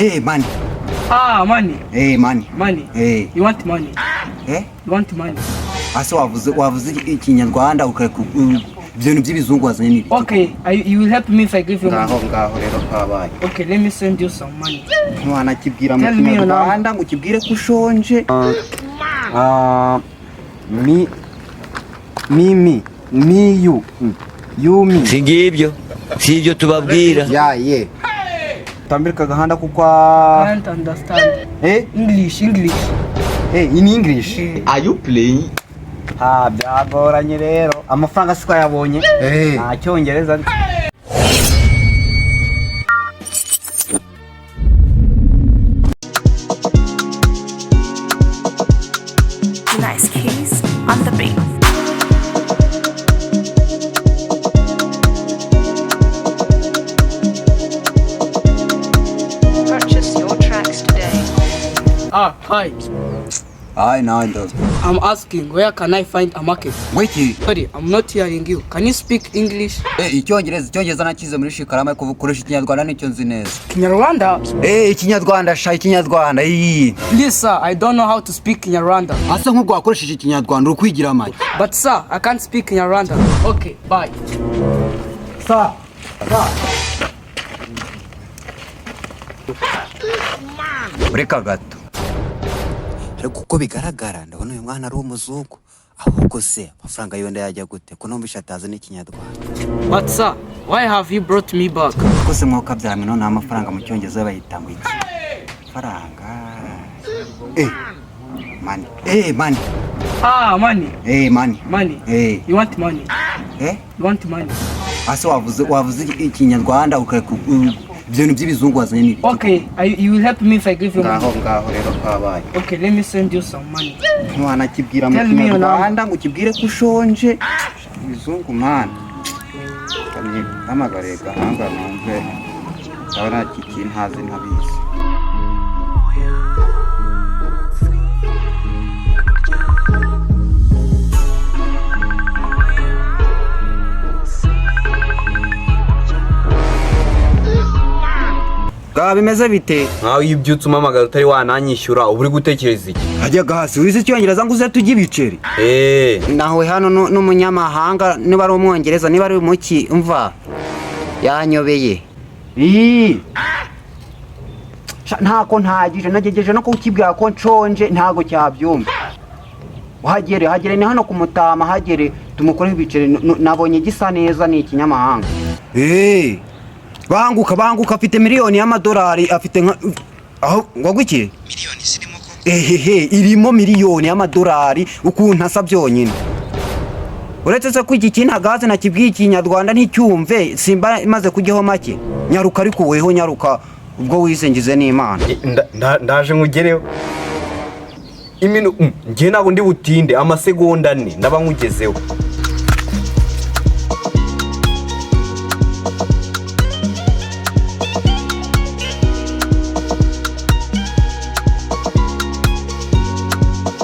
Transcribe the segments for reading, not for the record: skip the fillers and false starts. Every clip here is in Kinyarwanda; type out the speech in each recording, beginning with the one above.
Hey, money. Ah, money. Hey, money. Money. Hey. You want money? Eh? You want money? Ase wavuze ikinyarwanda ukareka ibintu by'ibizungu wazanye nibi. Okay, you will help me if I give you money. Ngaho rero kabaye. Okay, let me send you some money. Mwana kibwira mu kinyarwanda ngo kibwire ko ushonje. Yumi. Singibyo tubabwira. Yeah. Tambirika gahanda kukwa. I can't understand. English. Hey, in English. Are you playing? Byagoranye rero. Amafaranga siko yabonye. Nta cyongereza. Nice keys on the beat. Purchase your tracks today. Hi. Hi, Nando. I'm asking, where can I find a market? Wait. Sorry, I'm not hearing you. Can you speak English? Icyongereza nakize muri shikarama kuvukoresha ikinyarwanda nicyo nzi neza. Kinyarwanda? Ikinyarwanda ikinyarwanda. Please sir, I don't know how to speak Nyarwanda. Asa nk'ubwo wakoresheje ikinyarwanda ukwigira make. But sir, I can't speak Nyarwanda. Okay, bye. Sir. Ureka gato. Ariko uko bigaragara ndabona uyu mwana ari umuzungu. Ahubwo se amafaranga yonda yajya gute ko numvisha atazi n'ikinyarwanda. But sir, why have you brought me back? Ko se mwuka byamwe none amafaranga mu cyongereza bayita ngo iki? Faranga. Money. Money. Money. Money. You want money? You want money? Ase wavuze ikinyarwanda ukareka ibintu by'ibizungu wazanye nibi. Okay, you will help me if I give you money. Ngaho rero kabaye. Okay, let me send you some money. Mwana kibwira mu kinyarwanda ngo kibwire ko ushonje. Ibizungu man. Amagare gahanga numve. Abana kiki ntazi ntabizi. Bimeze bite? Nkaho yibyutse umamagara utari wananyishyura uri gutekereza iki? Hajyaga hasi urizi icyongereza ngo uze tujye ibiceri. Nawe hano n'umunyamahanga niba ari umwongereza niba ari umuki umva yanyobeye. Ntako ntagije nagejeje no kukibwira ko nshonje ntago cyabyumva. Hagere ni hano kumutama hagere tumukoreho ibiceri nabonye gisa neza ni ikinyamahanga. Banguka afite miliyoni y'amadolari afite nka aho ngwiki miliyoni zirimo ko irimo miliyoni y'amadolari ukuntu asa byonyine uretse se kwiki kinagaze nakibwiye ikinyarwanda nticyumve simba imaze kujyaho make nyaruka ariko weho nyaruka ubwo wisengize n'Imana ndaje ngugereho imino ngiye nabo ndi butinde amasegonda 4 ndaba nkugezeho.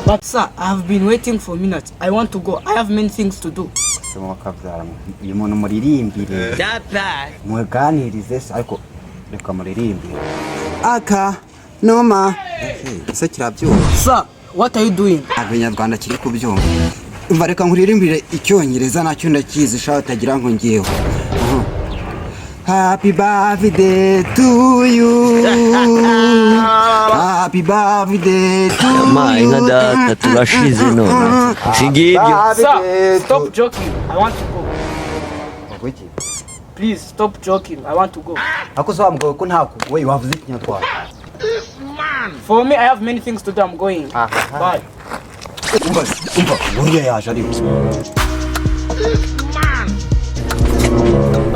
But sir, I have been waiting for minutes. I want to go. I have many things to do. Uyu muntu muririmbire. Mweganirize ariko reka muririmbire. Aka noma. Se kirabyumva. Sir, what are you doing? Abanyarwanda kiri kubyumva. Umva reka nkuririmbire icyongereza nacyo ndakizi sha utagira ngo ngiyeho. Happy birthday to you. Happy birthday to you. Inka data turashize none. Singibyo. Sir, stop joking. I want to go. Please stop joking. I want to go. Akuzambwe ko ntako we wavuze ikinyarwanda. For me, I have many things to do. I'm going. Bye. Umva, uriya yaje ari.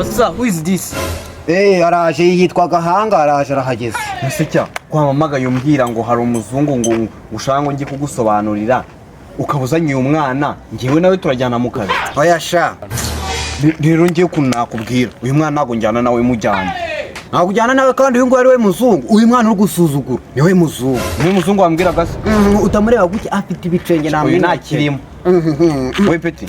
Sir, who is this? Araje yitwa Gahanga araje arahageze. Nasecya kwamamagaye umbwira ngo hari umuzungu ngo ushaka ngo ngi kugusobanurira ukabuzanye uyu mwana ngiwe nawe turajyana mu kazi. Oya sha. Rero ngiye kunakubwira uyu mwana nago njyana nawe mujyana. Nakujyana nawe kandi uyu ngo ari we muzungu. Uyu mwana uri gusuzugura. Niwe muzungu. Niwe muzungu wambwira gase. Utamureba guki afite ibicenge namwe nakirimo. We peti.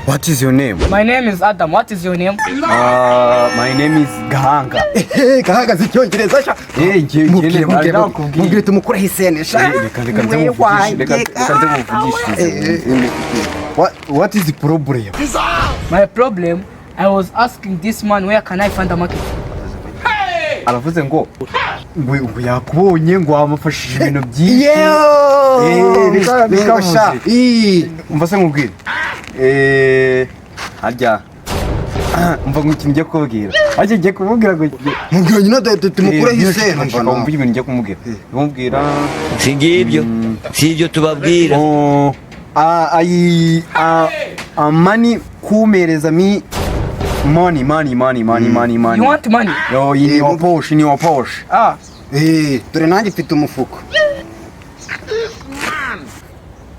What is your name? My name is Adam. What is your name? My name is Gahanga. Gahanga zicyongereza sha. Mubwire tumukureho isene sha. What is the problem? My problem, I was asking this man where can I find a market? Aravuze ngo yakubonye ngo wamufashije ibintu byinshi. Bikasha. Umva se nkubwire. Harya umva nk'ikintu ngiye kubwira. Harya ngiye kubwira ngo mubwire nyine tumukureho isene. Umva ibintu ngiye kumubwira. Kumubwira singibyo sibyo tubabwira. Money kumereza mi money. You want money? Yo, in your Porsche. Dore nanjye mfite umufuko.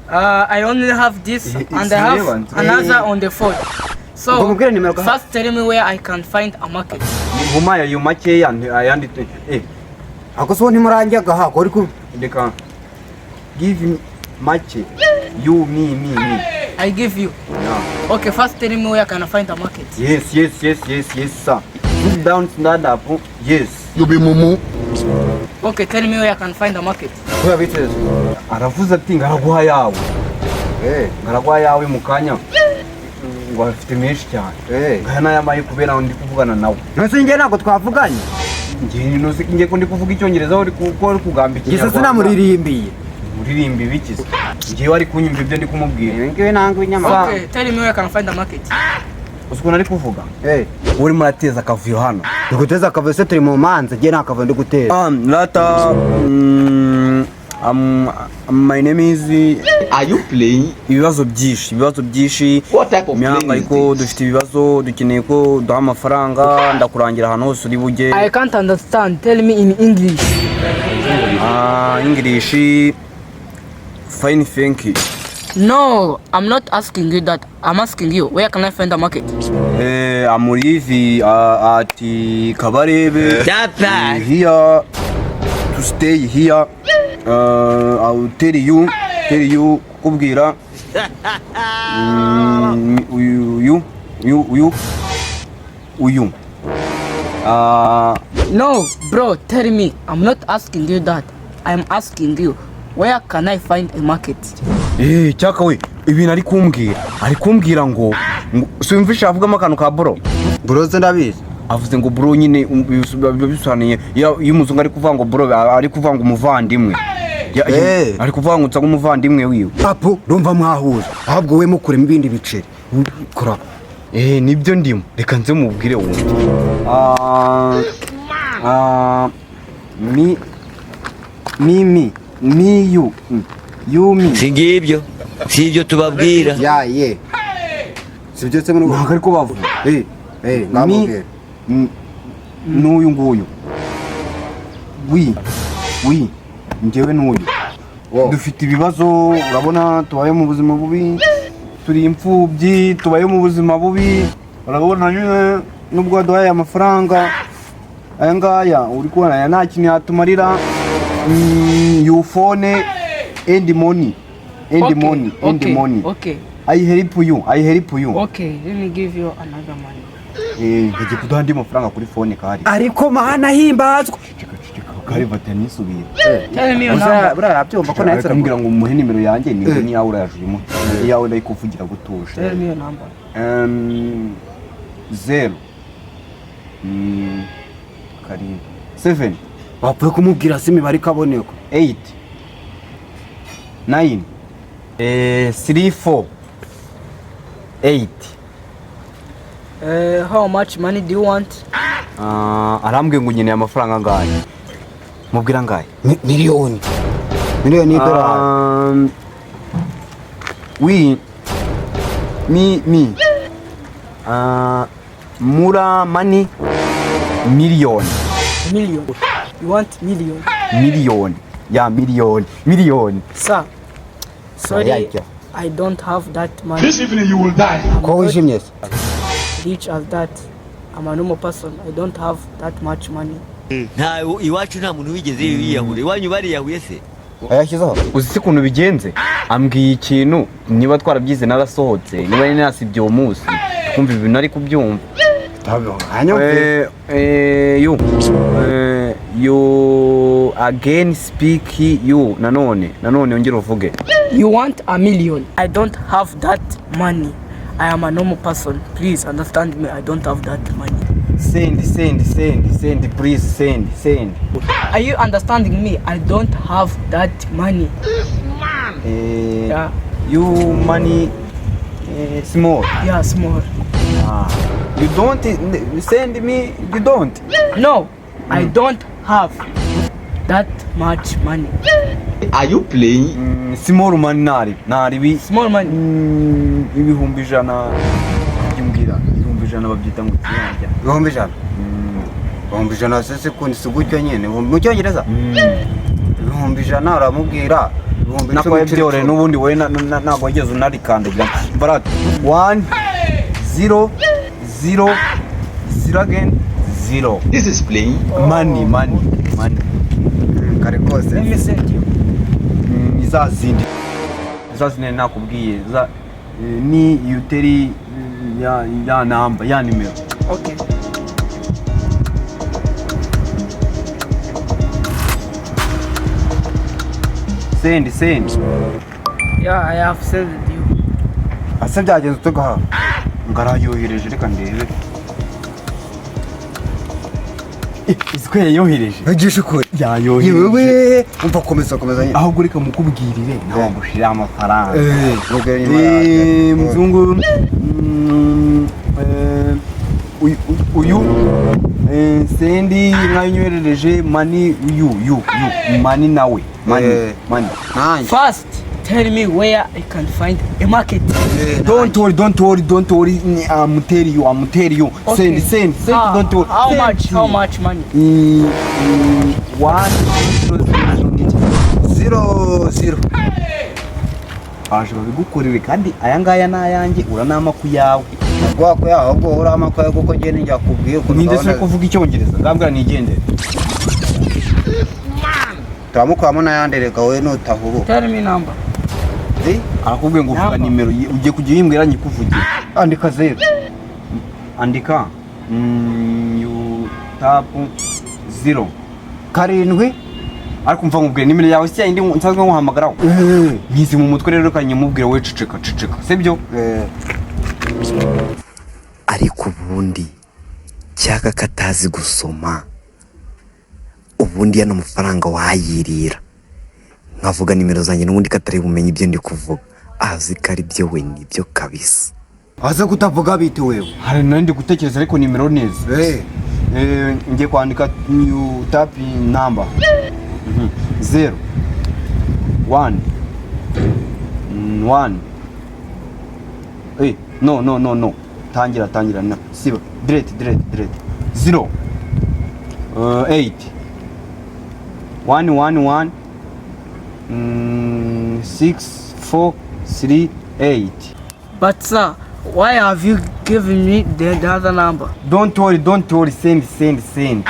I only have this and I have another on the phone. So, first tell me where I can find a market. Nguma yayo makeya ayandi Ako so ntimurangiye gahako ariko ndeka give me mache you me. I give you. Yeah. Okay, first tell me where can I find a market. Yes, sir. Sit down, stand up. Yes. You be mumu. Okay, tell me where I can find a market. Kuya biteze. Aravuze ati ngaraguha yawe. Ngaraguha yawe mukanya. Ngo afite menshi cyane. Ngana yamaye kubera ndi kuvugana nawe. Nose ngiye nako twavuganye. Ngiye ko ndi kuvuga icyongereza uri kugamba iki. Gisa sinamuririmbiye. Muririmbi bikize. Ngiye wari kunyumva ibyo ndi kumubwira. Ngiwe nangwe inyama. Okay, tell me where I can find a market. Usko nari kuvuga. Uri murateza akavuyo hano. Nduguteza akavuyo se turi mu manza ngiye nakavuyo ndi guteza. Lata my name is Are you playing? ibibazo byinshi What type of myanga ariko dufite ibibazo dukeneye ko duha amafaranga ndakurangira ahantu hose uri bujye. I can't understand. Tell me in English. English fine, thank you. No, I'm not asking you that. I'm asking you, where can I find a market? Amurivi ati Kabarebe. Here to stay here. I'll tell you kubwira. Uyu. No, bro, tell me. I'm not asking you that. I'm asking you, where can I find a market? Cyaka we ibintu ari kumbwira ngo simvisha avugamo akantu ka bro. Bro ze ndabizi. Avuze ngo bro nyine bisobanuye iyo umuzungu ari kuvuga ngo bro ari kuvuga ngo umuvandimwe. Ari kuvuga ngo nsanga umuvandimwe wiwe. Papu rumva mwahuza. Ahubwo we mukure ibindi biceri. Kora. Nibyo ndimo. Reka nze mubwire wundi. You me. Singibyo sibyo tubabwira. Ye. Sibyo se muri ntabwo ariko bavuga. ngamubwira. N'uyu nguyu. Wi. Njyewe n'uyu. Dufite ibibazo urabona tubaye mu buzima bubi. Turi imfubyi tubaye mu buzima bubi. Urabona nyine nubwo duhaye amafaranga aya ngaya uri kubona nta kintu yatumarira. You phone and money. Okay. I help you. Okay, let me give you another money. Ngiye kuduha andi mafaranga kuri phone kari. Ariko mana himbazwa. Kari batanisubira. Tell me your number. Bra abyumva ko nahise kumbwira ngo umuhe nimero yanjye ni yawe urayajurimo. Yawe ndayikuvugira gutuje. Tell me your number. 0 7 wapfuye kumubwira se imibare ikaboneka. 8 9 3 4 8. How much money do you want? Arambwiye ngo nyine amafaranga ngaye. Mubwira ngaye. Miliyoni $1. We me mura money million. You want million? Yeah, million. Sir, sorry, I don't have that money. This evening you will die. Ko wishimye se. Rich as that. I'm a normal person. I don't have that much money. Iwacu nta muntu wigeze yiyahura. Iwanyu bariyahuye se? ayashyizeho uzi se ukuntu bigenze ambwiye ikintu niba twarabigize narasohotse niba nasibye uwo munsi kumva ibintu ari kubyumva you again speak you nanone ongera uvuge. You want a million? I don't have that money. I am a normal person. Please understand me. I don't have that money. Send, please send. Are you understanding me? I don't have that money. Yeah. You money small. Yeah, small. You don't send me. You don't. No, I don't have that much money. Are you playing? Small money nari. Small money. Ibihumbi ijana. Byumbwira. Ibihumbi ijana babyita ngo kiyanja. ibihumbi ijana. ibihumbi ijana sese kundi sugutyo nyene mu cyongereza. ibihumbi ijana uramubwira. Nako byore n'ubundi we ntago wageze unarikandagira. Barat 1 0 0 0 again 0. This is playing. Money. Kare kose. Let me send you. Izazindi nakubwiye ni yuteri ya number ya nimero. Okay. Send. Yeah, I have sent you. Ase byagenze tugaha. Ngarayohereje reka ndebe. Isiko yayohereje. Agisha ko yayohereje. yewe umva komeza nyine. Ahubwo reka mukubwirire nawe gushira amafaranga. Mzungu uyu sendi mwanywerereje money you money nawe money. First, tell me where I can find a market. Don't worry. I'm tell you. Okay. Send. Don't worry. How much money? 1 0 aje babigukorere kandi aya ngaya nayanjye uranama ku yawe. Gwako yaho ubwo urama kwa kuko gene njya kubwiye ko ninde se kuvuga icyongereza ngabwa nigendere. Turamukwamo nayandereka we nutavuga. Tell me number. Arakubwiye ngo vuga nimero ugiye kujya uyimbwira nyikuvugira. Andika 0. Andika you tap 0 karindwi ariko mva ngubwire nimero yawe se indi nsanzwe nkuhamagaraho. Nyizi mu mutwe rero kanyamubwira we ciceka sibyo. Ariko ubundi cyaka katazi gusoma ubundi yana amafaranga wayirira nkavuga nimero zanjye n'ubundi katari bumenye ibyo ndi kuvuga azi kari byo we nibyo kabisa. aza kutavuga biti wewe. Hari nandi gutekereza ariko nimero neza. Ngiye kwandika you tap number 0 1 1 no tangira na siba direct 0 8 1 6 4 3 8. But sir, why have you given me the other number? Don't worry, send.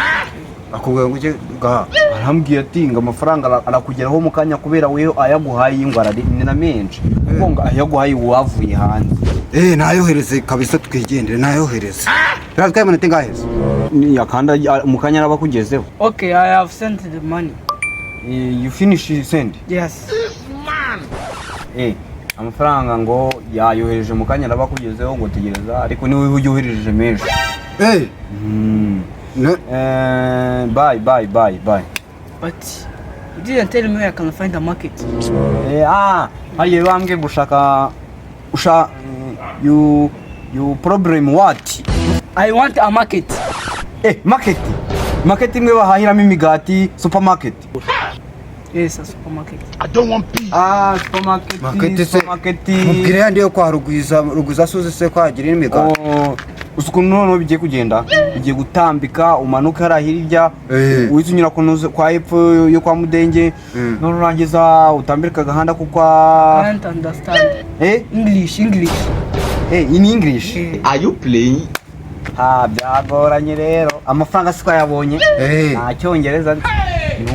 Akubwira ngo gaha. Arambwiye ati ngo amafaranga arakugeraho mu kanya kubera wewe ayaguhaye ingwara ni na menshi. Kuko ngo ayaguhaye wavuye hanze. Nayohereze kabisa twigendere nayohereze. Birazwi mu nte ngaheze. Ni yakanda mu kanya arabakugezeho. Okay, I have sent the money. You finish send? Yes. Amafaranga ngo yayohereje mu kanya arabakugezeho ngo tegereza ariko niwe uyohereje menshi. Bye. But you didn't tell me where I can find a market. Hariya bambwe gushaka you problem what? I want a market. Market imwe bahahiramo imigati, supermarket. Yes, a supermarket. I don't want peace. Supermarket. Mubwire yandi yo kwa Rugwiza suze se kwagira imigati. Usukuntu none bigiye kugenda bigiye gutambika umanuka harahirya wizunyura kunuze kwa epfo yo kwa Mudenge none urangiza utambika gahanda kukwa. Can't understand. English. In English. Are you playing? Byagoranye rero amafaranga siko yabonye nta cyongereza ni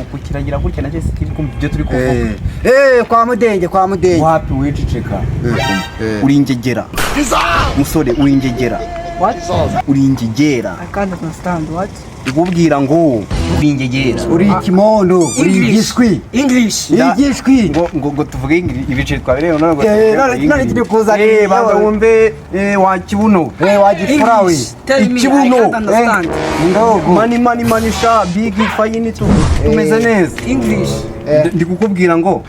ukuki kiragira gutya nacyo sikiri kumva ibyo turi kuvuga. kwa mudenge Wapi wiceceka. Uri ingegera. Musore uri ingegera. What? Uri ingegera. I can't understand. What? Ikubwira ngo uri ingegera. uri ikimondo uri igishwi English. igishwi ngo tuvuge ibice twabereye none ngo none turi kuza banga wumve wa kibuno wagifurawe Tell me, I can't understand. mani sha big fine tumeze neza. English. Ndi kukubwira ngo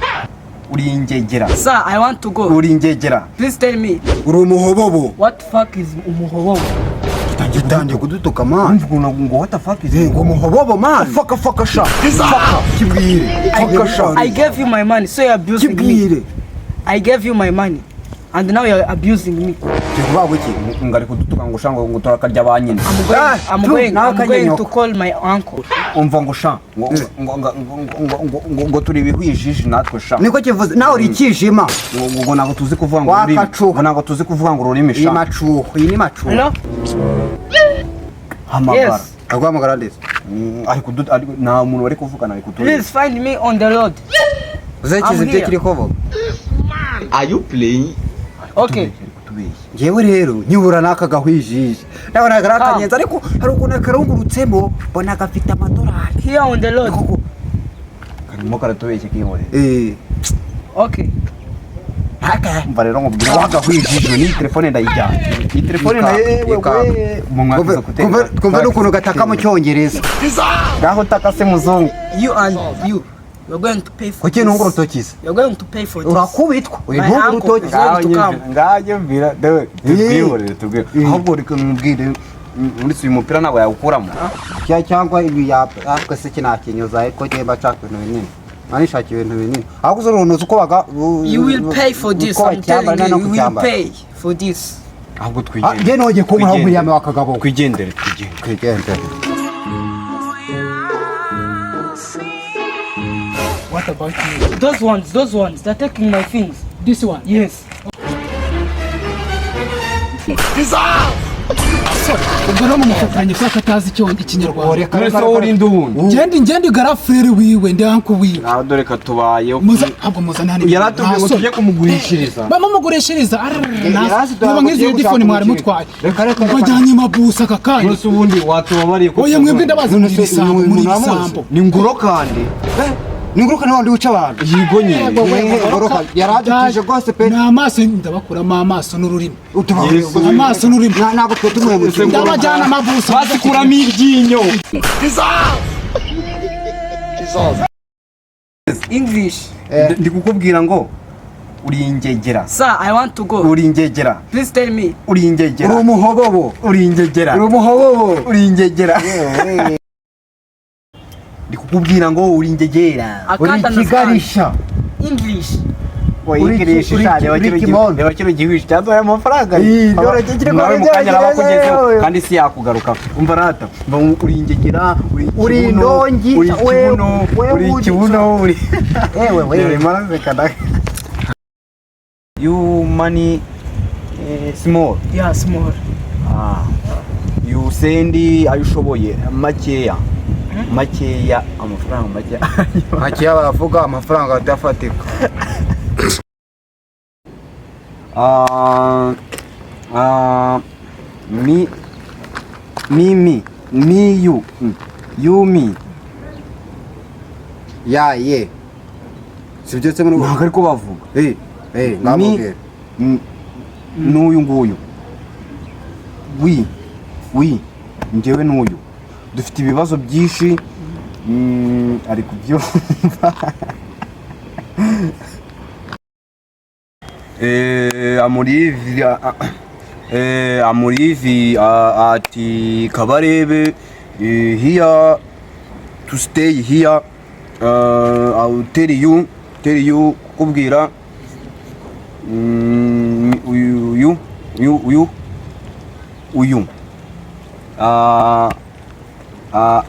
uri ingegera. Sir, I want to go. Uri ingegera. Please tell me. uri umuhobobo What the fuck is umuhobobo? gitangiye kudutuka man ngo what the fuck is ngo umuhobobo man fuck sha kibwire I gave you my money, so you're abusing me. kibwire I gave you my money, and now you're abusing me. kikubago ki ngari kudutuka ngo shango ngo turakarya abanyine. I'm going to call my uncle. Umva ngo sha ngo turi bihwijije natwe sha. niko kivuze nawe uri kijima ngo ntabwo tuzi kuvuga ngo Wakacuha. ntabwo tuzi kuvuga ngo ururimi iyi sha. macuho iyi ni macuho Hello? Hamagara. Yes. agwamagara ndetse ari nta muntu wari kuvugana ari kutuye. Please find me on the road. uzekize ibyo kiri kuvuga Are you playing? Okay. ngewe rero nyibura n'aka gahwijije ndabona karakanyenza ariko hari ukuntu karungurutsemo mbona gafite amadolari Here on the road. karimo karatubeshye kiyore. Okay. Umva rero nkubwira wagahwijije ni telefone ndayijyana. Iyi telefone nayewe mu mwagize kutera. kumva n'ukuntu gataka mu cyongereza ngaho takase muzungu. You and you. You're going to pay for kuki this. ntungura urutokiza You're going to pay for this. urakubitwa uyu My ntungura uncle urutokiza is going to come. ngaje mbira dewe tubwire ahubwo reka mubwire muri uyu mupira ntabwo yawukuramo cyangwa ibi yapwe se kinakinyuza ariko ngiye mbashaka ibintu binini manishaka ibintu binini ahubwo uzorunuza uko baga You will pay for this. I'm telling you, you will pay for this. ahubwo twigende. ngiye nogiye kunkuraho William wakagabo Twigendere. twigende What about you? Those ones, they're taking my things. This one? Yes. ubwo no mumufatanye kwa katazi ikinyarwanda Mwese uri ndundi. ngende garafrere wiwe ndi anko wiwe Naho dore ka tubayeho. muza ntabwo muzana hano Yaratubwiye ngo tujye kumugurishiriza. bamumugurishiriza niba nk'izi headphone mwari mutwaye ubwo ajyanye mabusa aka kanya Mwese ubundi watubabariye ko. oya mwebwe ndabaza muri ibisambo muri ibisambo Ni nguro kandi. ninguruka n'abandi wica abantu Yigo nyine. ngoroka yaradutije rwose pe ni amaso ndabakuramo amaso n'ururimi Yesu. amaso n'ururimi ntabwo twe tumwemukira ndabajyana amabusa Basikuramo iryinyo. English. Ndi kukubwira ngo uri ingegera. Sir, I want to go. Uri ingegera. Please tell me. Uri uri ingegera. umuhobobo Uri ingegera. uri umuhobobo Uri ingegera. Ndi kukubwira ngo uri ingegera. I uri can't understand. kigarisha English. Wayigirisha cyane reba kino gihugu cyaduhaye amafaranga. dore kikiri kwa Nawe mu kanya arabakugezeho kandi si yakugaruka. Umva rata. Uri ingegera, uri indongi, uri ikibuno, uri ikibuno, uri ewe maraze kada. You money small. Yeah, small. You send ayushoboye makeya. Makeya amafaranga makeya. hakiya baravuga amafaranga adafatika you me ya ye sibyo se muri ntabwo ariko bavuga ngamubwira n'uyu nguyu njyewe n'uyu dufite ibibazo byinshi ari kubyumva amurivi ati kabarebe here to stay here I'll tell you kukubwira uyu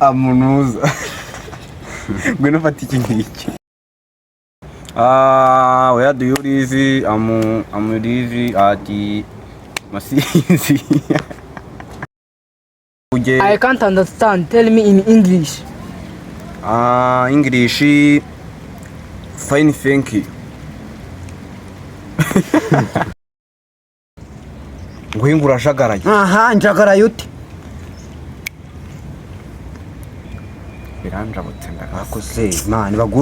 amunuza ngwino fata iki ngiki where do you live amurivi ati masizi I can't understand. Tell me in English. English fine thank you. Nguhinga urajagaraye. Aha njagaraye ute? Biranjabutse ndakase. Akose man bagu